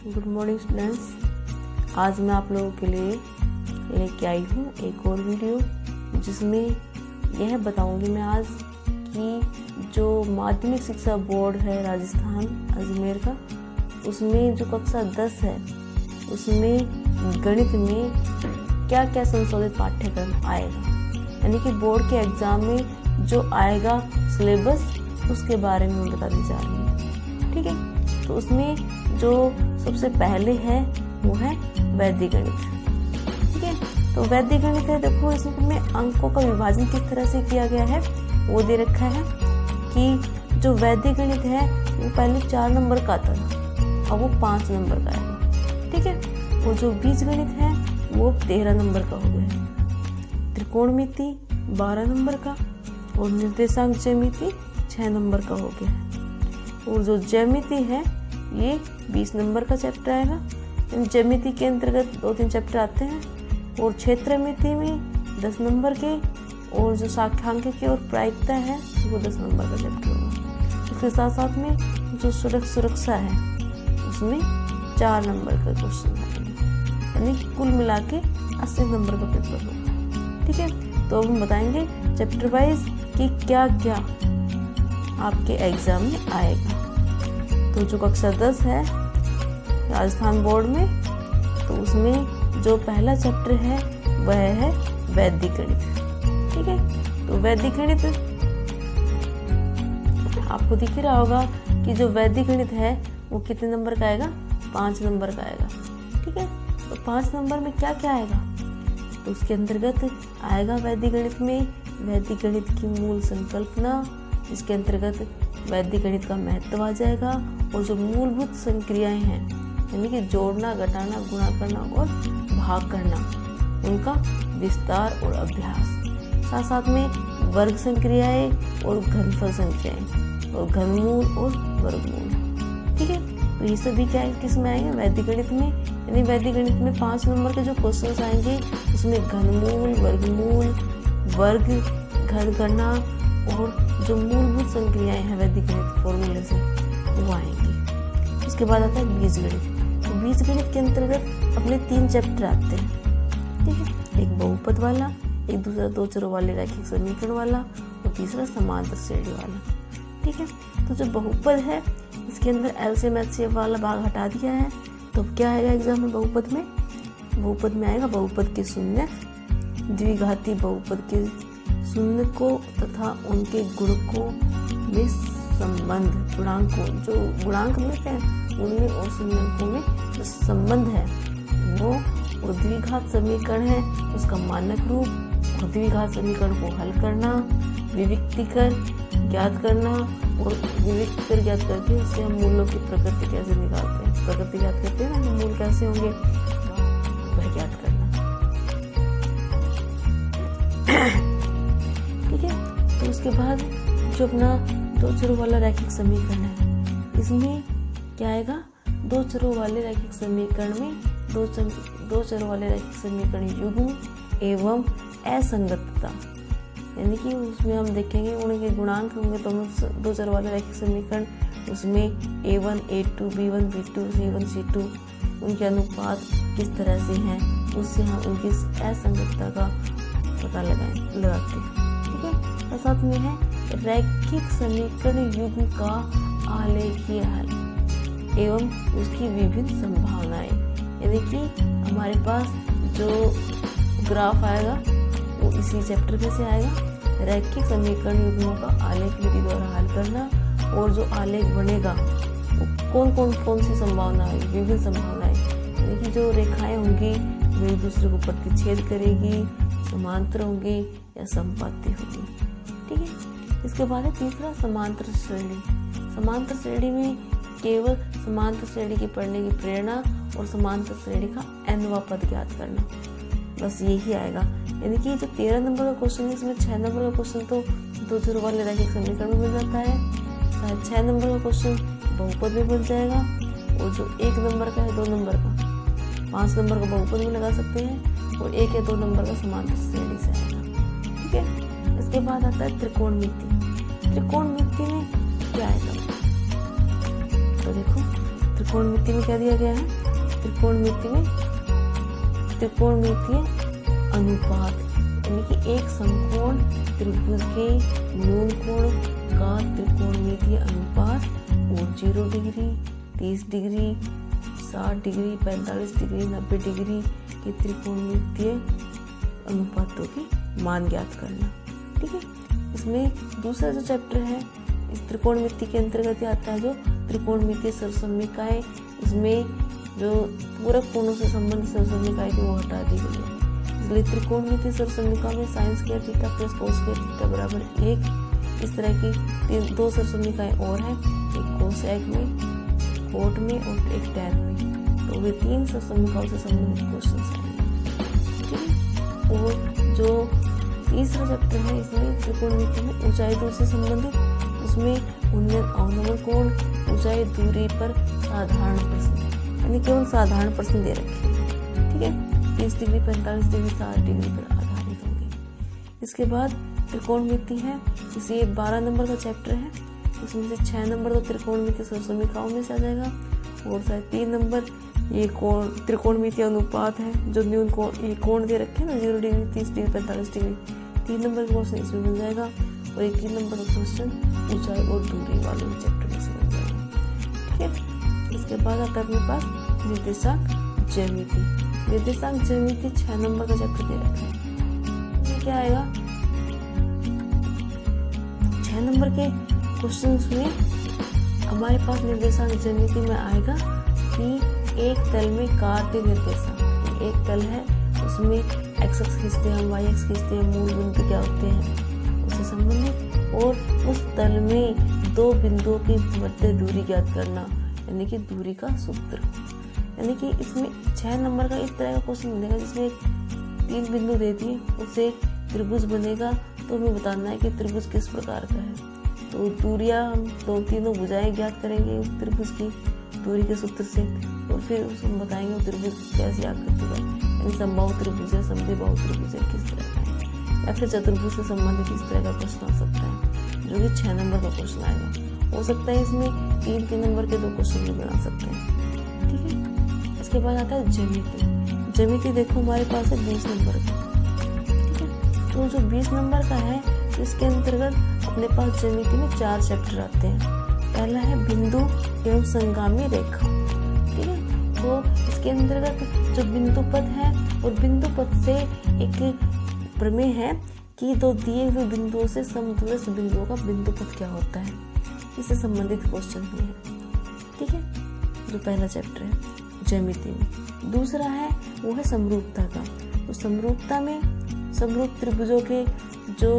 Good morning students. आज मैं आप लोगों के लिए लेके आई हूँ एक और वीडियो जिसमें यह बताऊंगी मैं आज कि जो माध्यमिक शिक्षा बोर्ड है राजस्थान अजमेर का, उसमें जो कक्षा 10 है उसमें गणित में क्या क्या संशोधित पाठ्यक्रम आएगा, यानी कि बोर्ड के एग्जाम में जो आएगा सिलेबस उसके बारे में मैं बताने जा रही हूँ। ठीक है, तो उसमें जो सबसे पहले है वो है वैदिक गणित। ठीक है, तो वैदिक गणित है, देखो इसमें अंकों का विभाजन किस तरह से किया गया है वो दे रखा है कि जो वैदिक गणित है वो पहले 4 नंबर का था, अब वो 5 नंबर का है। ठीक है, और जो बीज गणित है वो 13 नंबर का हो गया है। त्रिकोणमिति 12 नंबर का और निर्देशांक ज्यामिति 6 नंबर का हो गया है। और जो ज्यामिति है ये 20 नंबर का चैप्टर आएगा। ज्यामिति के अंतर्गत 2-3 चैप्टर आते हैं और क्षेत्रमिति में 10 नंबर के, और जो शाखांकिकी और प्रायिकता है वो 10 नंबर का चैप्टर होगा। इसके साथ साथ में जो सुरक्षा है उसमें 4 नंबर का क्वेश्चन है, यानी कुल मिला के 80 नंबर का पेपर होगा। ठीक है, तो अब हम बताएंगे चैप्टर वाइज कि क्या क्या आपके एग्जाम में आएगा। तो जो कक्षा 10 है राजस्थान बोर्ड में, तो उसमें जो पहला चैप्टर है वह है वैदिक गणित। ठीक है, तो वैदिक गणित आपको दिख ही रहा होगा कि जो वैदिक गणित है वो कितने नंबर का आएगा, 5 नंबर का आएगा। ठीक है, तो 5 नंबर में क्या क्या आएगा, तो उसके अंतर्गत आएगा वैदिक गणित में वैदिक गणित की मूल संकल्पना, इसके अंतर्गत वैदिक गणित का महत्व आ जाएगा, और जो मूलभूत संक्रियाएं हैं यानी कि जोड़ना, घटाना, गुणा करना और भाग करना, उनका विस्तार और अभ्यास, साथ साथ में वर्ग संक्रियाएं और घनफल संक्रियाएं और घनमूल और वर्गमूल। ठीक है, तो ये सभी क्या किस में आएंगे, वैदिक गणित में। यानी वैदिक गणित में 5 नंबर के जो क्वेश्चन आएंगे उसमें घनमूल, वर्गमूल, वर्ग, घन करना और जो मूलभूत संक्रियाएं हैं वैदिक गणित फॉर्मूले से वो आएंगी। उसके बाद आता है बीज गणित। तो बीज गणित के अंतर्गत अपने 3 चैप्टर आते हैं। ठीक है, एक बहुपद वाला, एक दूसरा 2 चरों वाले रैखिक समीकरण वाला और तीसरा समांतर श्रेणी वाला। ठीक है, तो जो बहुपद है इसके अंदर एलसीएम एचसीएफ वाला भाग हटा दिया है। तो क्या आएगा एग्जाम में बहुपद में, बहुपद में आएगा बहुपद के शून्य, द्विघाती बहुपद के शून्य को तथा उनके गुणकों में संबंध, गुणांकों जो गुणांक मिलते हैं उनमें और शून्यकों में जो संबंध है वो, और द्विघात समीकरण है उसका मानक रूप, और द्विघात समीकरण को हल करना, विविक्तिकर ज्ञात करना, और विविक्तिकर ज्ञात करके उससे हम मूलों की प्रकृति कैसे निकालते हैं, प्रकृति ज्ञात करते हैं ना, मूल कैसे होंगे वह ज्ञात करना। ठीक है, तो उसके बाद जो अपना 2 चरों वाला रैखिक समीकरण है, इसमें क्या आएगा, 2 चरों वाले रैखिक समीकरण में 2 चरों वाले रैखिक समीकरण युग्म एवं असंगतता, यानी कि उसमें हम देखेंगे उनके गुणांक होंगे। तो 2 चरों वाले रैखिक समीकरण उसमें A1, A2, B1, B2, C1, C2 उनके अनुपात किस तरह से हैं, उससे हम उनकी असंगतता का पता लगाते हैं। ठीक है, साथ में है रैखिक समीकरण युग्म का आलेखीय हल एवं उसकी विभिन्न संभावनाएं, यानी कि हमारे पास जो ग्राफ आएगा वो इसी चैप्टर में से आएगा। रैखिक समीकरण युग्मों का आलेख विधि द्वारा हल करना, और जो आलेख बनेगा वो कौन सी संभावना है, विभिन्न संभावनाएं, यानी कि जो रेखाएं होंगी वो एक दूसरे को प्रतिच्छेद करेगी, समांतर होंगी या संपाती होगी। ठीक है, इसके बाद है तीसरा समांतर श्रेणी। समांतर श्रेणी में केवल समांतर श्रेणी की पढ़ने की प्रेरणा और समांतर श्रेणी का nवां पद ज्ञात करना, बस यही आएगा। यानी कि जो 13 नंबर का क्वेश्चन है इसमें 6 नंबर का क्वेश्चन तो 2 चरों वाले रैखिक समीकरण में मिल जाता है, 6 नंबर का क्वेश्चन बहुपद में बन जाएगा, और जो 1 नंबर का है 2 नंबर का 5 नंबर का बहुपद में लगा सकते हैं, और 1 या 2 नंबर का समांतर श्रेणी से आएगा। ठीक है, इसके बाद आता है त्रिकोणमिति। त्रिकोणमिति में क्या आएगा, तो देखो त्रिकोणमिति में क्या दिया गया है, त्रिकोणमिति में त्रिकोणमितीय अनुपात, यानी कि एक समकोण त्रिभुज के न्यून कोण का त्रिकोणमितीय अनुपात और 0 degree, 30 degree, 60 degree, 45 degree, 90 degree के त्रिकोणमितीय अनुपातों की मान ज्ञात करना। ठीक है, इसमें दूसरा जो चैप्टर है इस त्रिकोणमिति के अंतर्गत आता है जो त्रिकोणमितीय सर्वसम्यिकाएं। इसमें जो पूरक कोणों से संबंधित सर्वसम्यिकाएं थी वो हटा दी गई है, इसलिए त्रिकोणमितीय सर्वसम्यिका में sin square theta plus cos square theta बराबर 1 इस तरह की दो सर्वसम्यिकाएं और हैं, एक कोसेक में, कोट में और एक टैन में। तो वे 3 सर्वसम्यिकाओं से संबंधित क्वेश्चन आएंगे। ठीक है, और जो तीसरा चैप्टर है इसमें त्रिकोणमिति में ऊंचाई दूरी से संबंधित, उसमें अवनमन कोण, ऊंचाई दूरी पर साधारण प्रश्न, यानी केवल साधारण प्रश्न दे रखे हैं। ठीक है, 30 डिग्री, 45 डिग्री, 60 डिग्री पर आधारित होंगे। इसके बाद त्रिकोणमिति है, इसे 12 नंबर का चैप्टर है, इसमें से 6 नंबर तो त्रिकोणमिति सर्वसम्यिकाओं में से आ जाएगा और शायद 3 नंबर ये कोण त्रिकोणमितीय अनुपात है, जो न्यून कोण ये कोण दे रखे हैं ना 0 डिग्री, 30 डिग्री, 45 डिग्री, 3 नंबर का क्वेश्चन इसमें मिल जाएगा और एक 3 नंबर का क्वेश्चन ऊंचाई और दूरी वाले चैप्टर में से मिल जाएगा। ठीक है, इसके बाद आता है अपने पास निर्देशांक ज्यामिति। निर्देशांक ज्यामिति 6 नंबर का चैप्टर दे रखा है। ये क्या आएगा, 6 नंबर के क्वेश्चन में हमारे पास निर्देशांक ज्यामिति में आएगा कि एक तल में कार्तीय निर्देशांक, एक तल है उसमें एक्स अक्ष खींचते हैं, वाई अक्ष खींचते हैं, मूल बिंदु क्या होते हैं उससे संबंधित, और उस तल में 2 बिंदुओं की मध्य दूरी ज्ञात करना, यानी कि दूरी का सूत्र। यानी कि इसमें 6 नंबर का इस तरह का क्वेश्चन मिलेगा जिसमें 3 बिंदु दे दिए, उससे त्रिभुज बनेगा, तो हमें बताना है कि त्रिभुज किस प्रकार का है। तो दूरियां हम तीनों भुजाएं ज्ञात करेंगे उस त्रिभुज की दूरी के सूत्र से, और फिर उसको बताएंगे वो त्रिभुज कैसे आकृति का, यानी समबाहु त्रिभुज है, समद्विबाहु त्रिभुज है, किस तरह का है, या फिर चतुर्भुज से संबंधित इस तरह का प्रश्न आ सकता है, जो कि 6 नंबर का क्वेश्चन आएगा। हो सकता है इसमें 3 नंबर के 2 क्वेश्चन भी बना सकते हैं। ठीक है, इसके बाद आता है ज्यामिति। ज्यामिति देखो हमारे पास है 20 नंबर का। ठीक है, तो जो 20 नंबर का है इसके अंतर्गत अपने पास ज्यामिति में 4 चैप्टर आते हैं। पहला है बिंदु एवं संगामी रेखा। ठीक है, तो इसके अंतर्गत जो बिंदु पद है और बिंदु पद से एक प्रमेय है कि 2 दिए हुए बिंदुओं से समदूरस्थ बिंदुओं का बिंदु पद क्या होता है, इससे संबंधित क्वेश्चन भी है। ठीक है, जो पहला चैप्टर है ज्यामिति में। दूसरा है वो है समरूपता का। तो समरूपता में समरूप त्रिभुजों के जो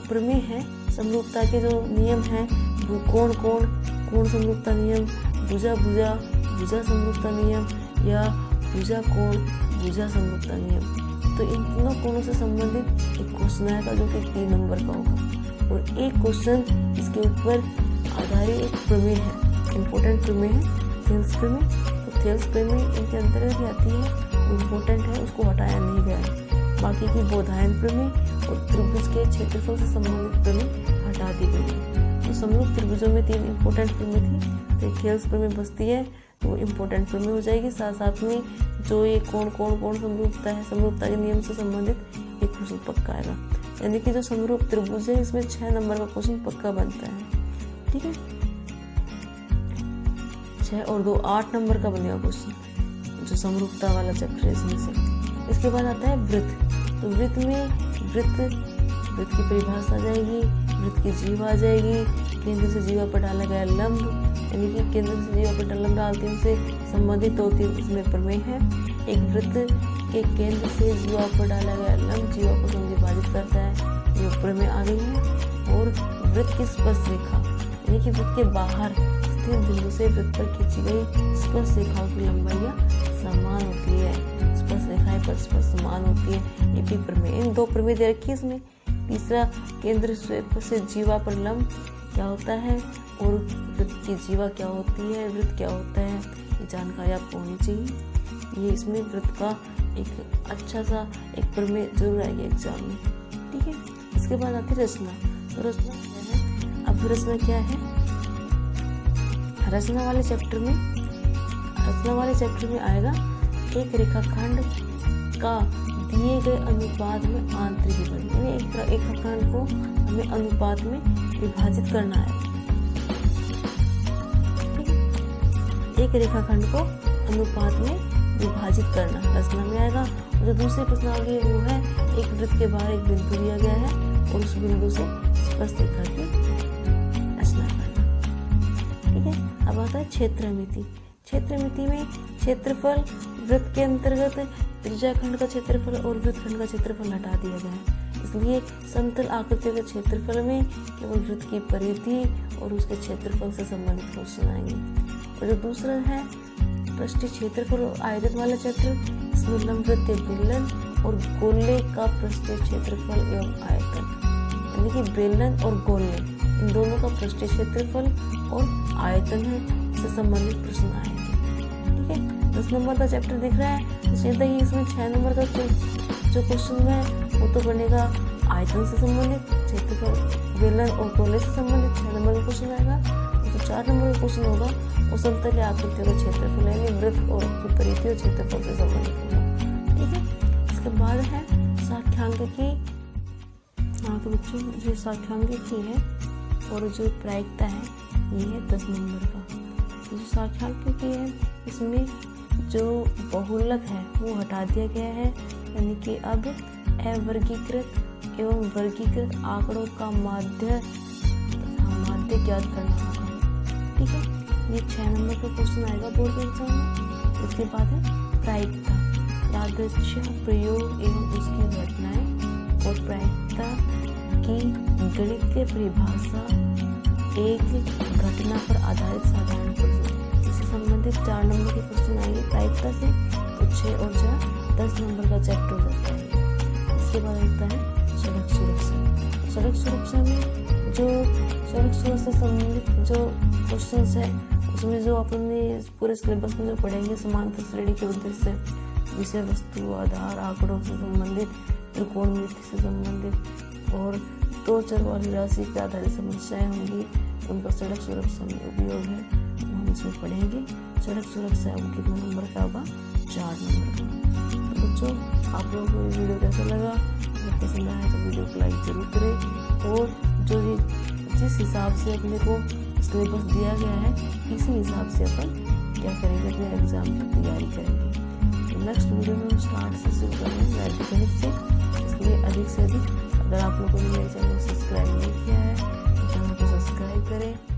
प्रमेय है, समरूपता के जो नियम हैं, कोण कोण कोण समरूपता नियम, भुजा भुजा भुजा समरूपता नियम, या भुजा कोण भुजा समरूपता नियम। तो इन तीनों कोणों से संबंधित एक क्वेश्चन आएगा जो कि 3 नंबर का होगा, और एक क्वेश्चन इसके ऊपर आधारित एक प्रमेय है, इम्पोर्टेंट प्रमेय है थेल्स प्रमेय। तो थेल्स प्रमेय इनके अंतर्गत ही आती है, इम्पोर्टेंट है, उसको हटाया नहीं गया है। बाकी की बोधायन प्रमेय और त्रिभुज के क्षेत्रफल से संबंधित प्रमेय हटा दी गई है। तो समरूप त्रिभुजों में 3 इम्पोर्टेंट प्रमेय थी, तो थेल्स प्रमेय बचती है तो इम्पोर्टेंट प्रमेय हो जाएगी। साथ साथ में जो ये कोण कोण कोण समरूपता है, समरूपता के नियम से संबंधित एक क्वेश्चन पक्का आएगा, यानी कि जो समरूप त्रिभुज है इसमें 6 नंबर का क्वेश्चन पक्का बनता है। ठीक है, 6 और 2 8 नंबर का बनेगा क्वेश्चन, जो समरूपता वाला चैप्टर है इसमें से। इसके बाद आता है वृत्त। तो वृत्त में वृत्त की परिभाषा आ जाएगी, वृत्त की जीवा आ जाएगी, केंद्र से जीवा पर डाला गया लंब, यानी कि केंद्र से जीवा पर लंब डालते हैं से संबंधित 2-3 इसमें प्रमेय है। एक वृत्त के केंद्र से जीवा पर डाला गया लंब जीवा को समविभाजित करता है, ये प्रमेय आ गई है। और वृत्त की स्पर्श रेखा, यानी कि वृत्त के बाहर स्थित बिंदु से वृत्त पर खींची गई स्पर्श रेखाओं की लंबाइयाँ समान होती है, स्पर्श रेखाएं परस्पर समान होती है, ये भी प्रमेय। इन 2 प्रमेय दे रखी है इसमें। तीसरा, केंद्र से जीवा पर लंब क्या होता है और वृत्त की जीवा क्या होती है, वृत्त क्या होता है, ये जानकारी आपको होनी चाहिए। ये इसमें वृत्त का एक अच्छा सा एक प्रमेय जरूर आएगा एग्जाम में। ठीक है, इसके बाद आती है रचना। तो रचना क्या है, अब रचना क्या है, रचना वाले चैप्टर में रचना वाले चैप्टर में आएगा एक रेखाखंड का दिए गए अनुपात में आंतरिक विभजन, यानी एक रेखाखंड को हमें अनुपात में विभाजित करना है। ठीक है, एक रेखाखंड को अनुपात में विभाजित करना रचना में आएगा। और जो दूसरी प्रश्नावली है वो है एक वृत्त के बाहर एक बिंदु दिया गया है और उस बिंदु से स्पर्श रेखा की रचना करना। ठीक है, अब आता है क्षेत्रमिति। क्षेत्रमिति में क्षेत्रफल वृत्त के अंतर्गत त्रिज्याखंड का क्षेत्रफल और वृत्तखंड का क्षेत्रफल हटा दिया गया है, इसलिए समतल आकृतियों के क्षेत्रफल में केवल वृत्त की परिधि और उसके क्षेत्रफल से संबंधित क्वेश्चन आएंगे। और जो दूसरा है पृष्ठीय क्षेत्रफल और आयतन वाला चैप्टर, इसमें लंबवृत्तीय बेलन और गोले का पृष्ठीय क्षेत्रफल एवं आयतन, यानी कि बेलन और गोले इन दोनों का पृष्ठीय क्षेत्रफल और आयतन है से संबंधित प्रश्न आएंगे। ठीक है, 10 नंबर का चैप्टर दिख रहा है, तो सीधा ही इसमें 6 नंबर का जो क्वेश्चन है वो तो बनेगा आयतन से संबंधित, क्षेत्रफल बेलन और गोले से संबंधित 6 नंबर का क्वेश्चन आएगा। जो 4 नंबर का क्वेश्चन होगा वो समतल आकृतियों का क्षेत्रफल यानी वृत्त और उसकी परिधि और क्षेत्रफल से संबंधित होगा। ठीक है, इसके बाद है साख्यांकिकी। हाँ तो बच्चों ये साख्यांकिकी है और जो प्रायिकता है ये है 10 नंबर का। जो साख्यांकिकी है इसमें जो बहुलक है वो हटा दिया गया है, यानी कि अब अवर्गीकृत एवं वर्गीकृत आंकड़ों का माध्य ज्ञात करना होगा। ठीक है, ये 6 नंबर का क्वेश्चन आएगा बोर्ड के एग्जाम में। इसके बाद है प्रायिकता, यादृच्छिक प्रयोग एवं उसकी घटनाएं और प्रायिकता की गणितीय परिभाषा, एक घटना पर आधारित साधारण प्रश्न, इससे संबंधित 4 नंबर के क्वेश्चन आएंगे प्रायिकता से। तो 6 और 4 10 नंबर का चैप्टर हो जाता है। इसके बाद आता है सड़क सुरक्षा। सड़क सुरक्षा में जो सड़क सुरक्षा से संबंधित जो क्वेश्चंस है उसमें जो अपने पूरे सिलेबस में जो पढ़ेंगे समांतर श्रेणी के उद्देश्य से विषय वस्तु आधार आंकड़ों से संबंधित, त्रिकोणमिति से संबंधित और 2 चर वाली राशि के आधारित समस्याएं होंगी, उनका सड़क सुरक्षा में उपयोग है, हम इसमें पढ़ेंगे। सड़क सुरक्षा वो कितने नंबर का होगा? 4 नंबर का। तो बच्चों आप लोगों को ये वीडियो कैसा लगा? अगर पसंद आया तो वीडियो को लाइक जरूर करें और जो जिस हिसाब से अपने को सिलेबस दिया गया है इसी हिसाब से अपन क्या करेंगे, अपने एग्जाम की तैयारी करेंगे। तो नेक्स्ट वीडियो में हम स्टार्ट से शुरू करेंगे वैदिक गणित से, इसलिए अधिक से अधिक अगर आप लोगों ने मेरे चैनल को सब्सक्राइब नहीं किया है तो चैनल को सब्सक्राइब करें